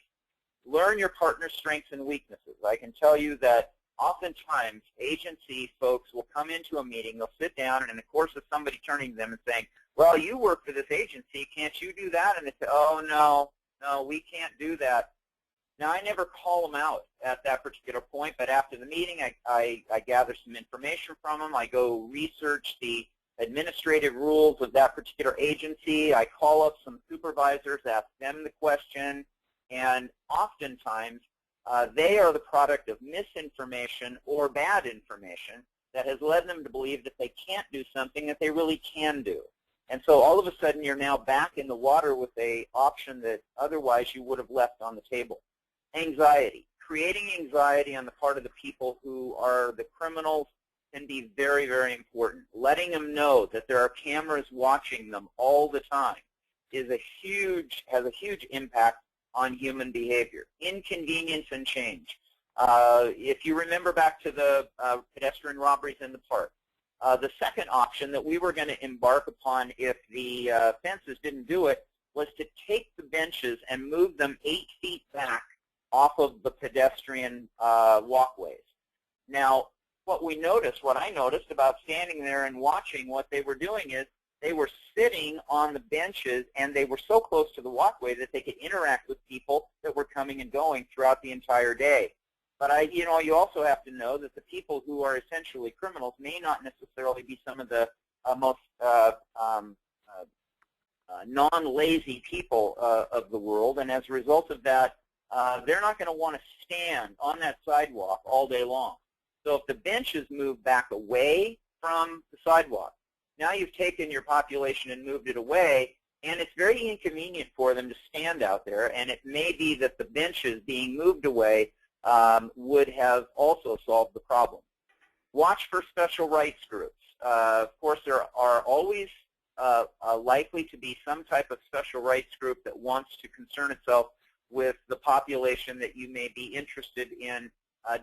Learn your partner's strengths and weaknesses. I can tell you that oftentimes agency folks will come into a meeting, they'll sit down, and in the course of somebody turning to them and saying, well, you work for this agency, can't you do that? And they say, oh, no, we can't do that. Now, I never call them out at that particular point, but after the meeting, I gather some information from them. I go research the administrative rules of that particular agency. I call up some supervisors, ask them the question, and oftentimes they are the product of misinformation or bad information that has led them to believe that they can't do something that they really can do. And so all of a sudden, you're now back in the water with an option that otherwise you would have left on the table. Anxiety. Creating anxiety on the part of the people who are the criminals can be very, very important. Letting them know that there are cameras watching them all the time has a huge impact on human behavior. Inconvenience and change. If you remember back to the pedestrian robberies in the park, the second option that we were going to embark upon if the fences didn't do it was to take the benches and move them 8 feet back off of the pedestrian walkways. Now, what I noticed about standing there and watching what they were doing is they were sitting on the benches and they were so close to the walkway that they could interact with people that were coming and going throughout the entire day. But you also have to know that the people who are essentially criminals may not necessarily be some of the most non-lazy people of the world, and as a result of that, they're not going to want to stand on that sidewalk all day long. So if the benches move back away from the sidewalk, now you've taken your population and moved it away, and it's very inconvenient for them to stand out there, and it may be that the benches being moved away would have also solved the problem. Watch for special rights groups. Of course, there are always likely to be some type of special rights group that wants to concern itself with the population that you may be interested in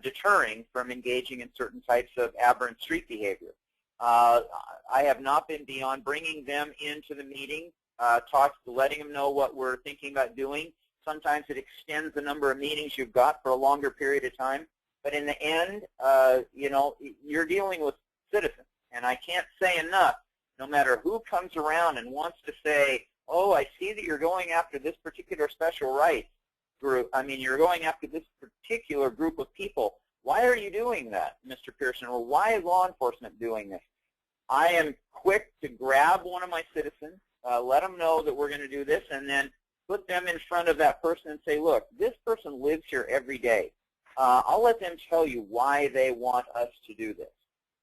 deterring from engaging in certain types of aberrant street behavior. I have not been beyond bringing them into the meeting, letting them know what we're thinking about doing. Sometimes it extends the number of meetings you've got for a longer period of time. But in the end, you're dealing with citizens. And I can't say enough, no matter who comes around and wants to say, oh, I see that you're going after this particular special rights group. I mean, you're going after this particular group of people. Why are you doing that, Mr. Pearson? Or why is law enforcement doing this? I am quick to grab one of my citizens, let them know that we're going to do this, and then put them in front of that person and say, look, this person lives here every day. I'll let them tell you why they want us to do this.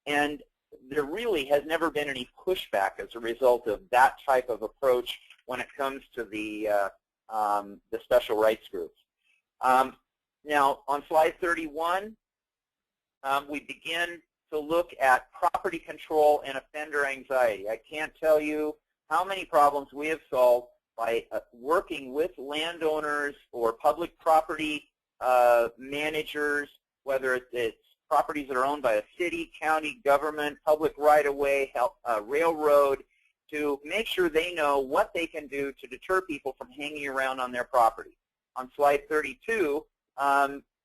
And there really has never been any pushback as a result of that type of approach when it comes to the special rights groups. Now, on slide 31, we begin to look at property control and offender anxiety. I can't tell you how many problems we have solved by working with landowners or public property managers, whether it's properties that are owned by a city, county, government, public right-of-way, railroad, to make sure they know what they can do to deter people from hanging around on their property. On slide 32,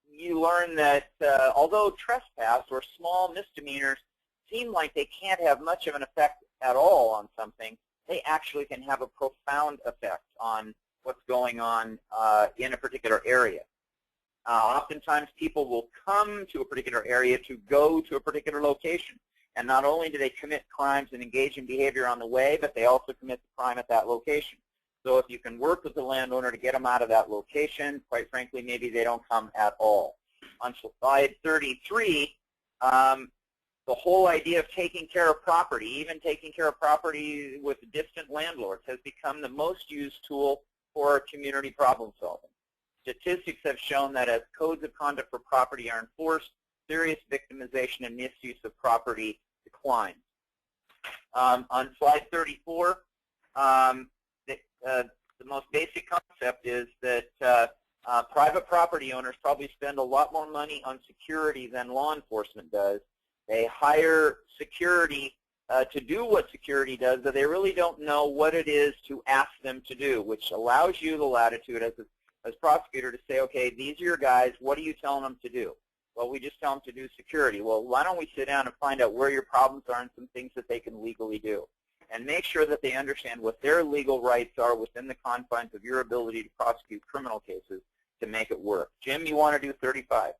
you learn that although trespass or small misdemeanors seem like they can't have much of an effect at all on something, they actually can have a profound effect on what's going on in a particular area. Oftentimes people will come to a particular area to go to a particular location. And not only do they commit crimes and engage in behavior on the way, but they also commit the crime at that location. So if you can work with the landowner to get them out of that location, quite frankly, maybe they don't come at all. On slide 33, the whole idea of taking care of property, even taking care of property with distant landlords, has become the most used tool for community problem solving. Statistics have shown that as codes of conduct for property are enforced, serious victimization and misuse of property declines. On slide 34, the most basic concept is that private property owners probably spend a lot more money on security than law enforcement does. They hire security to do what security does, but they really don't know what it is to ask them to do, which allows you the latitude as prosecutor to say, okay, these are your guys, what are you telling them to do? Well, we just tell them to do security. Well, why don't we sit down and find out where your problems are and some things that they can legally do, and make sure that they understand what their legal rights are within the confines of your ability to prosecute criminal cases to make it work. Jim, you want to do 35?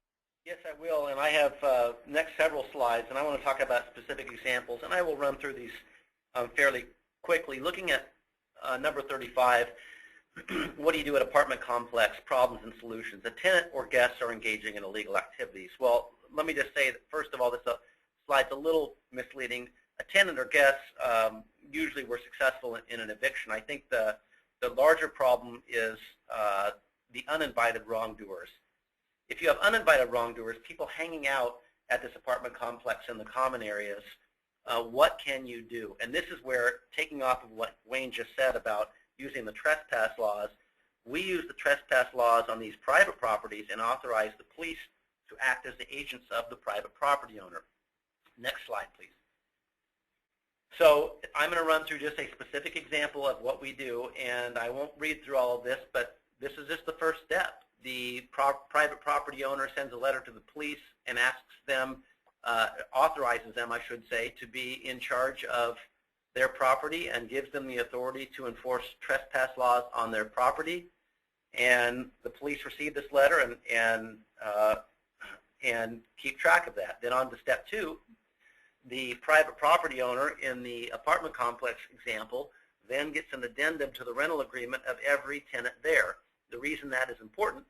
Yes, I will, and I have next several slides, and I want to talk about specific examples, and I will run through these fairly quickly. Looking at number 35, what do you do at apartment complex, problems and solutions? A tenant or guests are engaging in illegal activities. Well, let me just say that, first of all, this slide's a little misleading. A tenant or guests, usually we're successful in an eviction. I think the larger problem is the uninvited wrongdoers. If you have uninvited wrongdoers, people hanging out at this apartment complex in the common areas, what can you do? And this is where, taking off of what Wayne just said about using the trespass laws, we use the trespass laws on these private properties and authorize the police to act as the agents of the private property owner. Next slide, please. So I'm going to run through just a specific example of what we do, and I won't read through all of this, but this is just the first step. The private property owner sends a letter to the police and asks them, authorizes them, I should say, to be in charge of their property and gives them the authority to enforce trespass laws on their property. And the police receive this letter and keep track of that. Then on to step 2, the private property owner in the apartment complex example then gets an addendum to the rental agreement of every tenant there. The reason that is important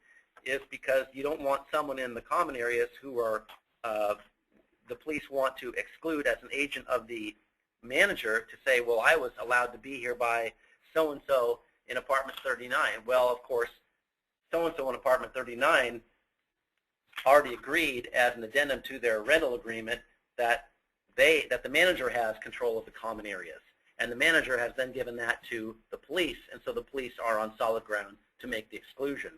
is because you don't want someone in the common areas who are the police want to exclude as an agent of the manager to say, well, I was allowed to be here by so-and-so in apartment 39. Well, of course, so-and-so in apartment 39 already agreed as an addendum to their rental agreement that the manager has control of the common areas. And the manager has then given that to the police, and so the police are on solid ground to make the exclusion.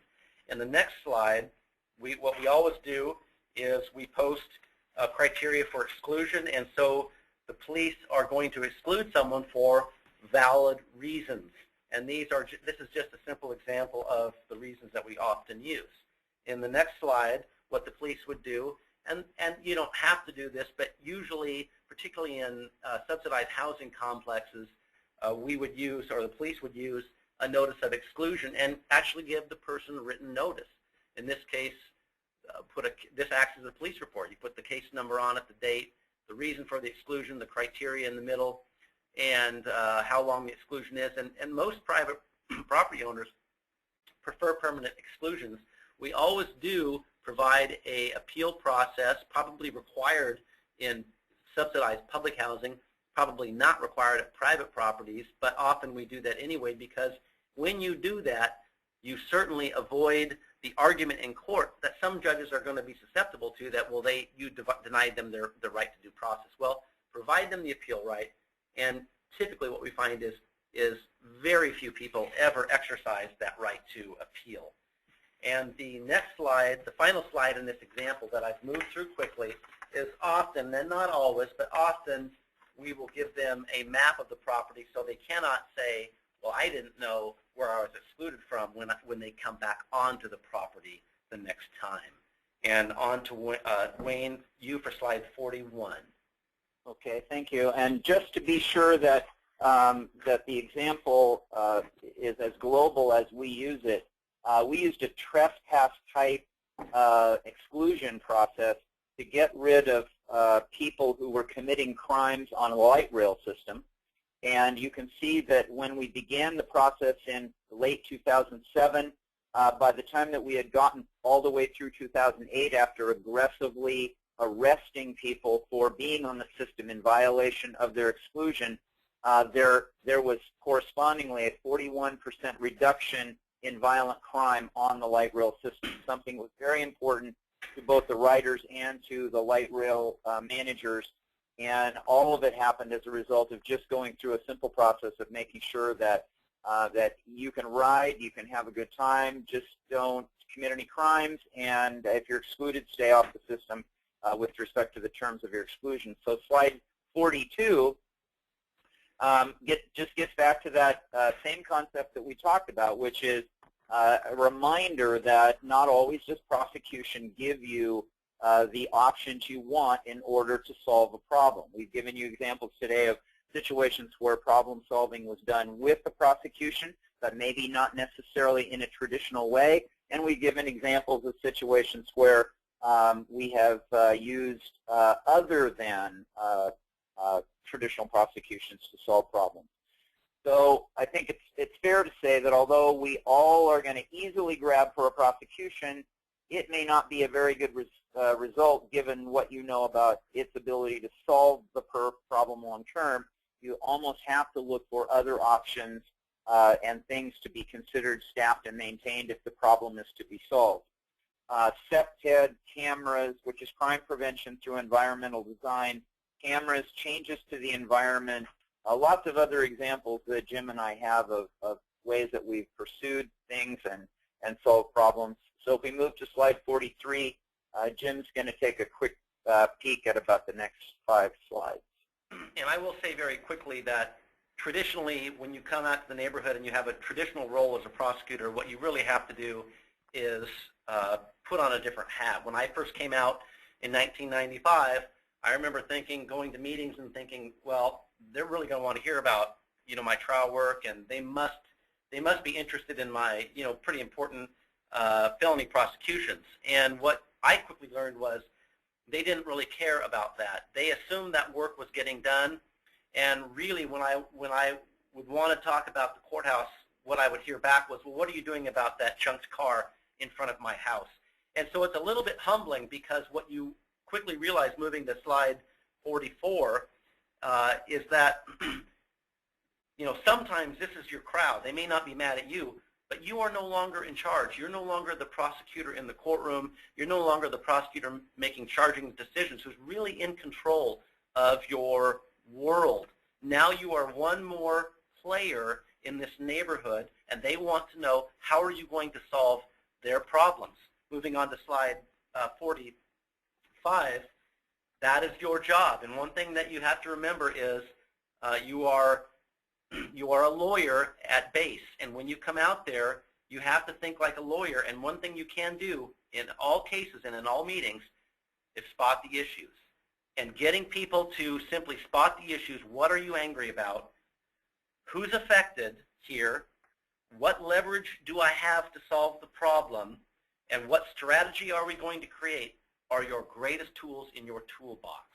In the next slide, what we always do is we post a criteria for exclusion, and so the police are going to exclude someone for valid reasons. And this is just a simple example of the reasons that we often use. In the next slide, what the police would do, and you don't have to do this, but usually, particularly in subsidized housing complexes, we would use, or the police would use, a notice of exclusion and actually give the person a written notice. In this case, this acts as a police report. You put the case number on it, the date, the reason for the exclusion, the criteria in the middle, and how long the exclusion is. And most private property owners prefer permanent exclusions. We always do provide an appeal process, probably required in subsidized public housing, probably not required at private properties, but often we do that anyway, because when you do that, you certainly avoid the argument in court that some judges are going to be susceptible to, that, well, you denied them their right to due process. Well, provide them the appeal right, and typically what we find is very few people ever exercise that right to appeal. And the next slide, the final slide in this example that I've moved through quickly, is often, and not always, but often, we will give them a map of the property so they cannot say, well, I didn't know where I was excluded from when they come back onto the property the next time. And on to Wayne, you for slide 41. Okay, thank you. And just to be sure that that the example is as global as we use it, we used a trespass type exclusion process to get rid of people who were committing crimes on a light rail system. And you can see that when we began the process in late 2007, by the time that we had gotten all the way through 2008, after aggressively arresting people for being on the system in violation of their exclusion, there was correspondingly a 41% reduction in violent crime on the light rail system, something that was very important both the riders and to the light rail managers. And all of it happened as a result of just going through a simple process of making sure that that you can ride, you can have a good time, just don't commit any crimes, and if you're excluded, stay off the system with respect to the terms of your exclusion. So slide 42 just gets back to that same concept that we talked about, which is a reminder that not always does prosecution give you the options you want in order to solve a problem. We've given you examples today of situations where problem solving was done with the prosecution, but maybe not necessarily in a traditional way. And we've given examples of situations where we have used other than traditional prosecutions to solve problems. So I think it's fair to say that although we all are going to easily grab for a prosecution, it may not be a very good result given what you know about its ability to solve the problem long term. You almost have to look for other options and things to be considered, staffed, and maintained if the problem is to be solved. SEPTED, cameras, which is crime prevention through environmental design, cameras, changes to the environment, lots of other examples that Jim and I have of ways that we've pursued things and solved problems. So if we move to slide 43, Jim's going to take a quick peek at about the next 5 slides. And I will say very quickly that traditionally, when you come out to the neighborhood and you have a traditional role as a prosecutor, what you really have to do is put on a different hat. When I first came out in 1995, I remember thinking, going to meetings and thinking, well, they're really going to want to hear about, my trial work, and they must be interested in my, pretty important felony prosecutions. And what I quickly learned was they didn't really care about that. They assumed that work was getting done, and really when I would want to talk about the courthouse, what I would hear back was, well, what are you doing about that chunked car in front of my house? And so it's a little bit humbling, because what you quickly realize, moving to slide 44, is that sometimes this is your crowd. They may not be mad at you, but you are no longer in charge. You're no longer the prosecutor in the courtroom. You're no longer the prosecutor making charging decisions who's really in control of your world. Now you are one more player in this neighborhood, and they want to know, how are you going to solve their problems? Moving on to slide 45, that is your job. And one thing that you have to remember is you are a lawyer at base, and when you come out there, you have to think like a lawyer. And one thing you can do in all cases and in all meetings is spot the issues. And getting people to simply spot the issues. What are you angry about? Who's affected here? What leverage do I have to solve the problem? And what strategy are we going to create are your greatest tools in your toolbox.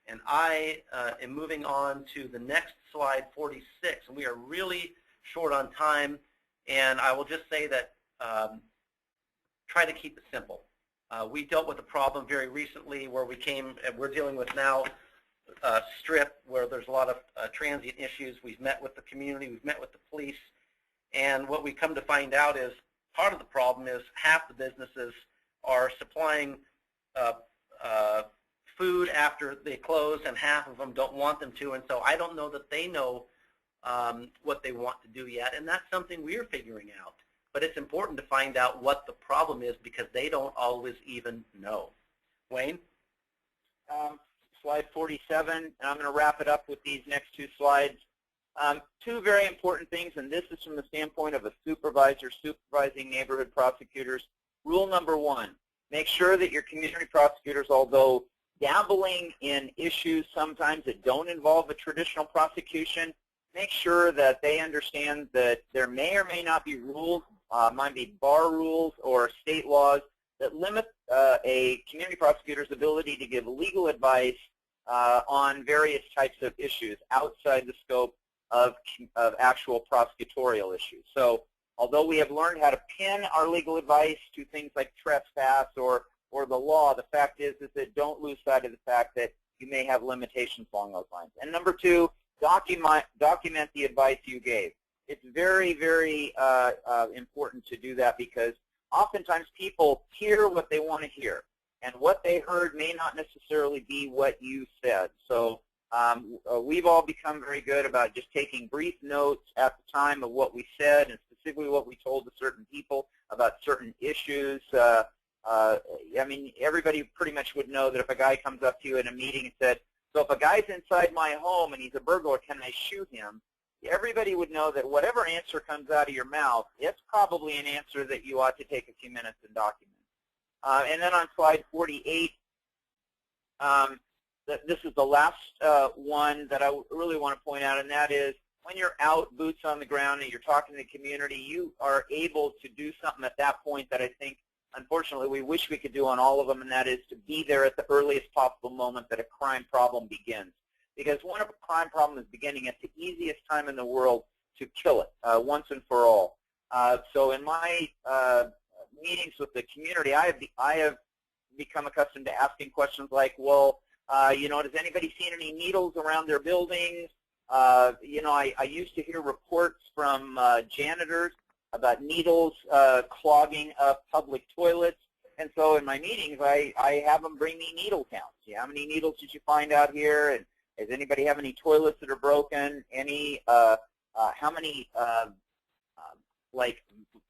And I am moving on to the next slide, 46. And we are really short on time. And I will just say that try to keep it simple. We dealt with a problem very recently where we're dealing with now Strip, where there's a lot of transient issues. We've met with the community. We've met with the police. And what we come to find out is part of the problem is half the businesses are supplying food after they close, and half of them don't want them to. And so I don't know that they know what they want to do yet. And that's something we're figuring out. But it's important to find out what the problem is, because they don't always even know. Wayne? Slide 47, and I'm going to wrap it up with these next 2 slides. 2 very important things, and this is from the standpoint of a supervisor supervising neighborhood prosecutors. Rule number 1, make sure that your community prosecutors, although dabbling in issues sometimes that don't involve a traditional prosecution, make sure that they understand that there may or may not be rules, might be bar rules or state laws that limit a community prosecutor's ability to give legal advice on various types of issues outside the scope of actual prosecutorial issues. So although we have learned how to pin our legal advice to things like trespass or the law, the fact is that don't lose sight of the fact that you may have limitations along those lines. And number 2, document the advice you gave. It's very, very important to do that, because oftentimes people hear what they want to hear, and what they heard may not necessarily be what you said. So we've all become very good about just taking brief notes at the time of what we said, and specifically what we told to certain people about certain issues. I mean, everybody pretty much would know that if a guy comes up to you in a meeting and said, so if a guy's inside my home and he's a burglar, can I shoot him? Everybody would know that whatever answer comes out of your mouth, it's probably an answer that you ought to take a few minutes and document. And then on slide 48, this is the last one that I really want to point out, and that is when you're out, boots on the ground, and you're talking to the community, you are able to do something at that point that I think, unfortunately, we wish we could do on all of them, and that is to be there at the earliest possible moment that a crime problem begins. Because when a crime problem is beginning, it's the easiest time in the world to kill it once and for all. So in my meetings with the community, I have become accustomed to asking questions like, well, you know, has anybody seen any needles around their buildings? You know, I used to hear reports from janitors about needles clogging up public toilets. And so in my meetings, I have them bring me needle counts. Yeah, how many needles did you find out here? And does anybody have any toilets that are broken? Any, how many like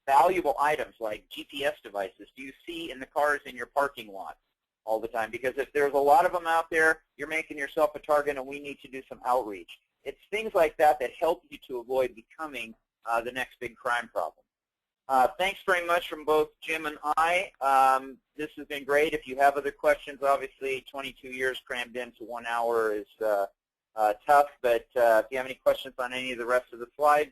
valuable items like GPS devices do you see in the cars in your parking lot all the time? Because if there's a lot of them out there, you're making yourself a target, and we need to do some outreach. It's things like that that help you to avoid becoming the next big crime problem. Thanks very much from both Jim and I. This has been great. If you have other questions, obviously 22 years crammed into 1 hour is tough, but if you have any questions on any of the rest of the slides,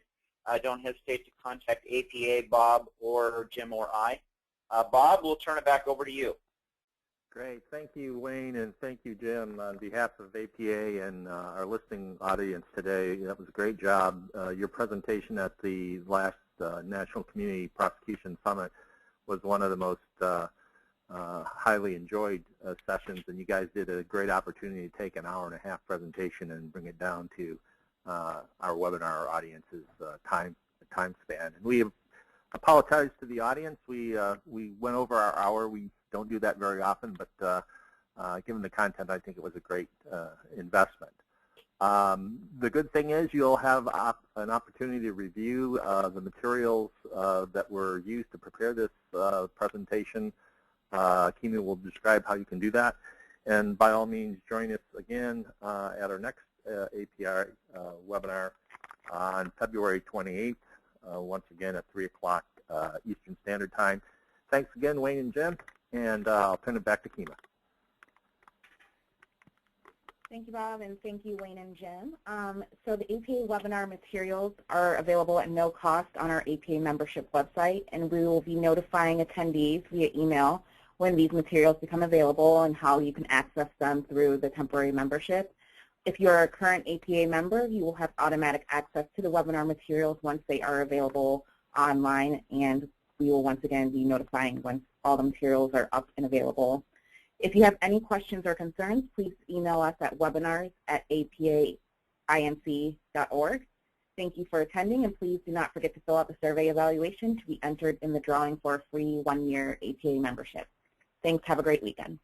don't hesitate to contact APA, Bob, or Jim, or I. Bob, we'll turn it back over to you. Great. Thank you, Wayne, and thank you, Jim. On behalf of APA and our listening audience today, that was a great job. Your presentation at the last National Community Prosecution Summit was one of the most highly enjoyed sessions, and you guys did a great opportunity to take an hour-and-a-half presentation and bring it down to our webinar audience's time span. And we apologize to the audience. We went over our hour. We don't do that very often, but given the content, I think it was a great investment. The good thing is you'll have an opportunity to review the materials that were used to prepare this presentation. Kimi will describe how you can do that. And by all means, join us again at our next API webinar on February 28th, once again at 3 o'clock Eastern Standard Time. Thanks again, Wayne and Jim, and I'll turn it back to Kima. Thank you, Bob, and thank you, Wayne and Jim. So the APA webinar materials are available at no cost on our APA membership website, and we will be notifying attendees via email when these materials become available and how you can access them through the temporary membership. If you're a current APA member, you will have automatic access to the webinar materials once they are available online, and we will once again be notifying once all the materials are up and available. If you have any questions or concerns, please email us at webinars@apainc.org. Thank you for attending, and please do not forget to fill out the survey evaluation to be entered in the drawing for a free 1-year APA membership. Thanks. Have a great weekend.